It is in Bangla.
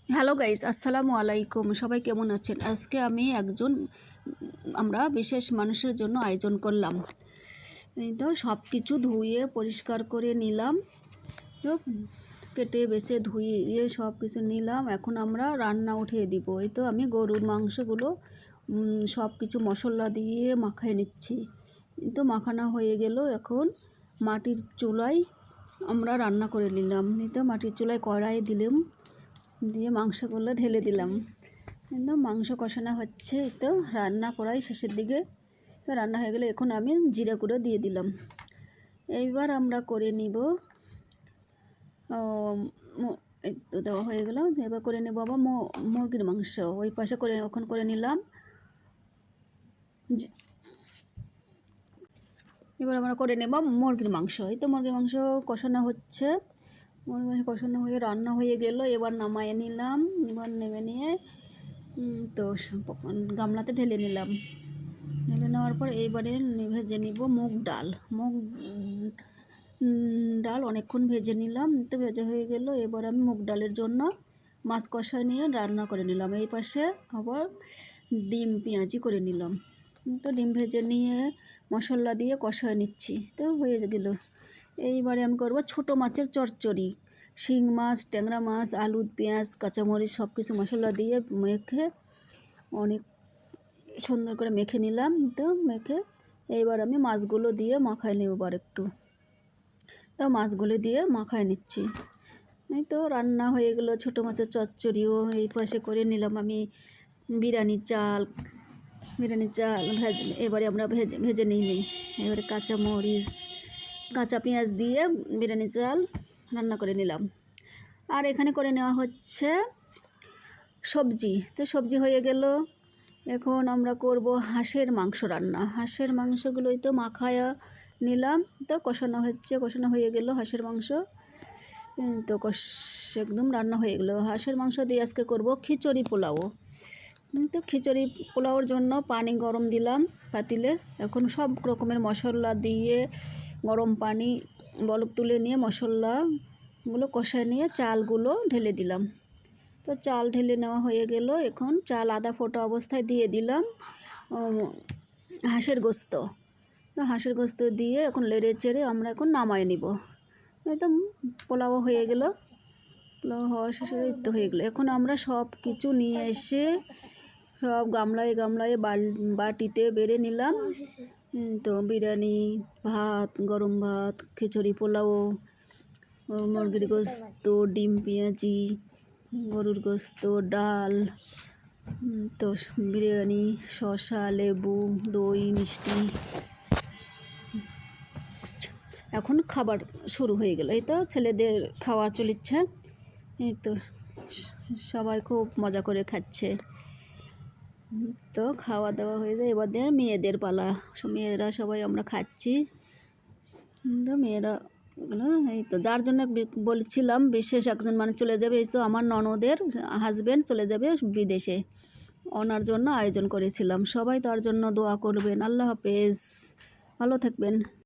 হ্যালো গাইস, আসসালামু আলাইকুম। সবাই কেমন আছেন? আজকে আমি আমরা বিশেষ মানুষের জন্য আয়োজন করলাম। এই তো সব কিছু ধুয়ে পরিষ্কার করে নিলাম। তো কেটে বেছে ধুয়ে সব কিছু নিলাম। এখন আমরা রান্না উঠিয়ে দিব। এই তো আমি গরুর মাংসগুলো সব কিছু মশলা দিয়ে মাখায় নিচ্ছি। এই তো মাখানো হয়ে গেল। এখন মাটির চুলায় আমরা রান্না করে নিলাম। এই তো মাটির চুলায় কড়াই দিলাম, দিয়ে মাংসগুলো ঢেলে দিলাম। একদম মাংস কষানো হচ্ছে। তো রান্না করাই শেষের দিকে। তো রান্না হয়ে গেলে এখন আমি জিরা গুঁড়ো দিয়ে দিলাম। এইবার আমরা করে নিব, এই তো দেওয়া হয়ে গেল। এবার করে নেব আবার মুরগির মাংস। ওই পাশে করে এখন করে নিলাম। এবার আমরা করে নেব মুরগির মাংস। এই তো মুরগির মাংস কষানো হচ্ছে। মুরগির মাংস কষানো হয়ে রান্না হয়ে গেল। এবার নামায়ে নিলাম। এবার নেমে নিয়ে তো গামলাতে ঢেলে নিলাম। ঢেলে নেওয়ার পর এইবারে ভেজে নিব মুগ ডাল অনেকক্ষণ ভেজে নিলাম। তো ভেজে হয়ে গেল। এবার আমি মুগ ডালের জন্য মাছ কষা নিয়ে রান্না করে নিলাম। এই পাশে আবার ডিম পেঁয়াজি করে নিলাম। তো ডিম ভেজে নিয়ে মশলা দিয়ে কষায় নিচ্ছি। তো হয়ে গেল। এইবারে আমি করব ছোটো মাছের চচ্চড়ি। শিং মাছ, ট্যাংরা মাছ, আলু, পেঁয়াজ, কাঁচামরিচ সব কিছু মশলা দিয়ে মেখে অনেক সুন্দর করে মেখে নিলাম। তো মেখে এইবার আমি মাছগুলো দিয়ে মাখায় নেব একটু। তো মাছগুলো দিয়ে মাখায় নিচ্ছি। এই তো রান্না হয়ে গেলো ছোটো মাছের চচ্চড়িও। এই পাশে করে নিলাম আমি বিরিয়ানি চাল এবারে আমরা ভেজে নিই। এবারে কাঁচামরিচ, কাঁচা পেঁয়াজ দিয়ে বিরিয়ানি চাল রান্না করে নিলাম। আর এখানে করে নেওয়া হচ্ছে সবজি। তো সবজি হয়ে গেল। এখন আমরা করব হাঁসের মাংস রান্না। হাঁসের মাংসগুলোই তো মাখায়া নিলাম। তো কষানো হয়ে গেল হাঁসের মাংস। তো একদম রান্না হয়ে গেল। হাঁসের মাংস দিয়ে আজকে করব খিচুড়ি পোলাও। তো খিচুড়ি পোলাওর জন্য পানি গরম দিলাম পাতিলে। এখন সব রকমের মশলা দিয়ে গরম পানি বলক তুলে নিয়ে মশলাগুলো কষায় নিয়ে চালগুলো ঢেলে দিলাম। তো চাল ঢেলে নেওয়া হয়ে গেল। এখন চাল আধা ফোটা অবস্থায় দিয়ে দিলাম হাঁসের গোস্ত। তো হাঁসের গোস্ত দিয়ে এখন লেড়ে চেড়ে আমরা এখন নামায় নিব। একদম পোলাও হয়ে গেল। পোলাও হওয়া শেষে তো হয়ে গেলো। এখন আমরা সব কিছু নিয়ে এসে সব গামলায় বাটিতে বেড়ে নিলাম। তো বিরিয়ানি, ভাত, গরম ভাত, খিচুড়ি, পোলাও, মুরগির গোস্ত, ডিম পেঁয়াজি, গরুর গোস্ত, ডাল, তো বিরিয়ানি, শসা, লেবু, দই, মিষ্টি। এখন খাবার শুরু হয়ে গেল। এই তো ছেলেদের খাওয়া চলিচ্ছে। এই তো সবাই খুব মজা করে খাচ্ছে। তো খাওয়া দাওয়া হয়ে যায়। এবার মেয়েদের পালা। মেয়েরা সবাই আমরা খাচ্ছি। তো মেয়েরা এই তো যার জন্য বলছিলাম বিশেষ একজন মানে চলে যাবে। এই তো আমার ননদের হাজব্যান্ড চলে যাবে বিদেশে। ওনার জন্য আয়োজন করেছিলাম। সবাই তার জন্য দোয়া করবেন। আল্লাহ হাফেজ, ভালো থাকবেন।